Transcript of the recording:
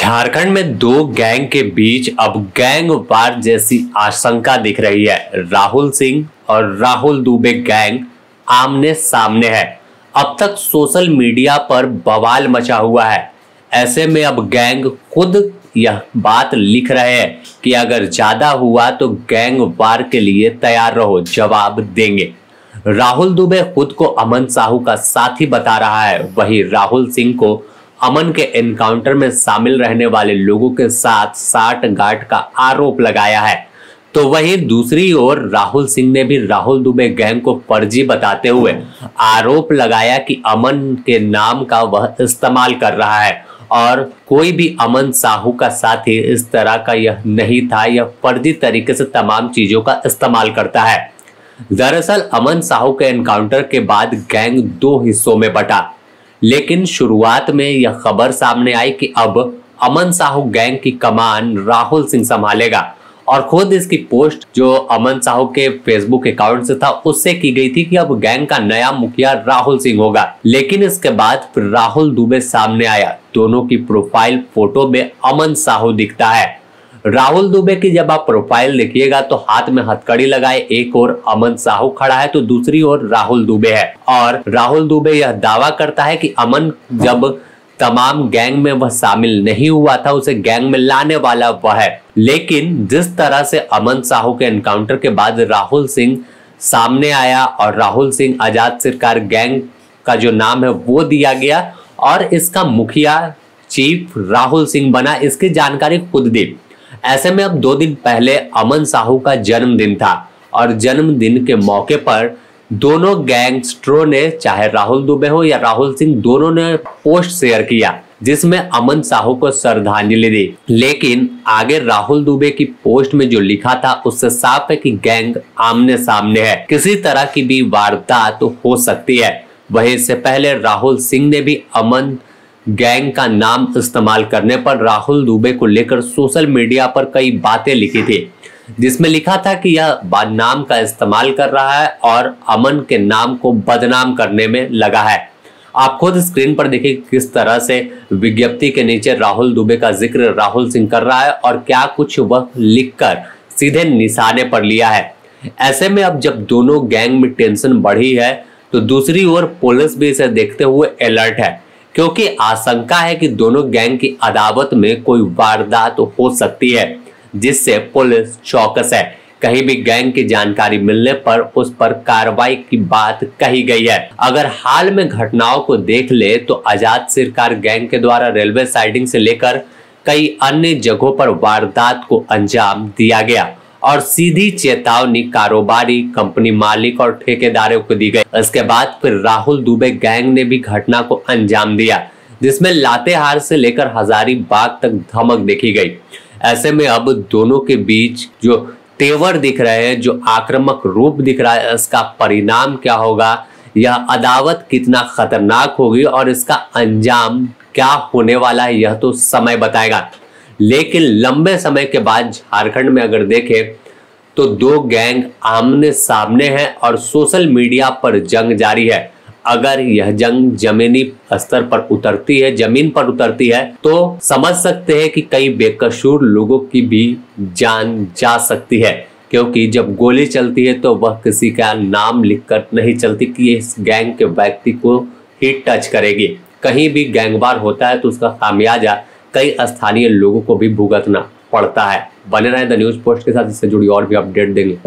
झारखंड में दो गैंग के बीच अब गैंग वार जैसी आशंका दिख रही है। राहुल सिंह और राहुल दुबे गैंग आमने सामने है। अब तक सोशल मीडिया पर बवाल मचा हुआ है। ऐसे में अब गैंग खुद यह बात लिख रहे हैं कि अगर ज्यादा हुआ तो गैंग वार के लिए तैयार रहो, जवाब देंगे। राहुल दुबे खुद को अमन साहू का साथी बता रहा है। वहीं राहुल सिंह को अमन के एनकाउंटर में शामिल रहने वाले लोगों के साथ साठ-गांठ का आरोप लगाया है। तो वहीं दूसरी ओर राहुल सिंह ने भी राहुल दुबे गैंग को फर्जी बताते हुए आरोप लगाया कि अमन के नाम का वह इस्तेमाल कर रहा है और कोई भी अमन साहू का साथी इस तरह का यह नहीं था। यह फर्जी तरीके से तमाम चीजों का इस्तेमाल करता है। दरअसल अमन साहू के एनकाउंटर के बाद गैंग दो हिस्सों में बटा, लेकिन शुरुआत में यह खबर सामने आई कि अब अमन साहू गैंग की कमान राहुल सिंह संभालेगा और खुद इसकी पोस्ट जो अमन साहू के फेसबुक अकाउंट से था उससे की गई थी कि अब गैंग का नया मुखिया राहुल सिंह होगा। लेकिन इसके बाद फिर राहुल दुबे सामने आया। दोनों की प्रोफाइल फोटो में अमन साहू दिखता है। राहुल दुबे की जब आप प्रोफाइल देखिएगा तो हाथ में हथकड़ी लगाए एक ओर अमन साहू खड़ा है तो दूसरी ओर राहुल दुबे है। और राहुल दुबे यह दावा करता है कि अमन जब तमाम गैंग में वह शामिल नहीं हुआ था, उसे गैंग में लाने वाला वह है। लेकिन जिस तरह से अमन साहू के एनकाउंटर के बाद राहुल सिंह सामने आया और राहुल सिंह आजाद सरकार गैंग का जो नाम है वो दिया गया और इसका मुखिया चीफ राहुल सिंह बना, इसकी जानकारी खुद दी। ऐसे में अब 2 दिन पहले अमन साहू का जन्मदिन था और जन्मदिन के मौके पर दोनों गैंगस्टरों ने, चाहे राहुल दुबे हो या राहुल सिंह, दोनों ने पोस्ट शेयर किया जिसमें अमन साहू को श्रद्धांजलि दी। लेकिन आगे राहुल दुबे की पोस्ट में जो लिखा था उससे साफ है कि गैंग आमने सामने है, किसी तरह की भी वारदात तो हो सकती है। वहीं इससे पहले राहुल सिंह ने भी अमन गैंग का नाम इस्तेमाल करने पर राहुल दुबे को लेकर सोशल मीडिया पर कई बातें लिखी थी, जिसमें लिखा था कि यह नाम का इस्तेमाल कर रहा है और अमन के नाम को बदनाम करने में लगा है। आप खुद स्क्रीन पर देखिए किस तरह से विज्ञप्ति के नीचे राहुल दुबे का जिक्र राहुल सिंह कर रहा है और क्या कुछ वह लिखकर सीधे निशाने पर लिया है। ऐसे में अब जब दोनों गैंग में टेंशन बढ़ी है तो दूसरी ओर पुलिस भी इसे देखते हुए अलर्ट है, क्योंकि आशंका है कि दोनों गैंग की अदावत में कोई वारदात हो सकती है, जिससे पुलिस चौकस है। कहीं भी गैंग की जानकारी मिलने पर उस पर कार्रवाई की बात कही गई है। अगर हाल में घटनाओं को देख ले तो आजाद सरकार गैंग के द्वारा रेलवे साइडिंग से लेकर कई अन्य जगहों पर वारदात को अंजाम दिया गया और सीधी चेतावनी कारोबारी, कंपनी मालिक और ठेकेदारों को दी गई। इसके बाद फिर राहुल दुबे गैंग ने भी घटना को अंजाम दिया, जिसमें लातेहार से लेकर हजारीबाग तक धमक देखी गई। ऐसे में अब दोनों के बीच जो तेवर दिख रहे हैं, जो आक्रामक रूप दिख रहा है, इसका परिणाम क्या होगा, यह अदावत कितना खतरनाक होगी और इसका अंजाम क्या होने वाला है, यह तो समय बताएगा। लेकिन लंबे समय के बाद झारखंड में अगर देखें तो दो गैंग आमने सामने हैं और सोशल मीडिया पर जंग जारी है। अगर यह जंग जमीनी स्तर पर उतरती है, जमीन पर उतरती है, तो समझ सकते हैं कि कई बेकसूर लोगों की भी जान जा सकती है, क्योंकि जब गोली चलती है तो वह किसी का नाम लिखकर नहीं चलती कि इस गैंग के व्यक्ति को ही टच करेगी। कहीं भी गैंगवार होता है तो उसका खामियाजा कई स्थानीय लोगों को भी भुगतना पड़ता है। बने रहें द न्यूज़ पोस्ट के साथ, इससे जुड़ी और भी अपडेट देंगे।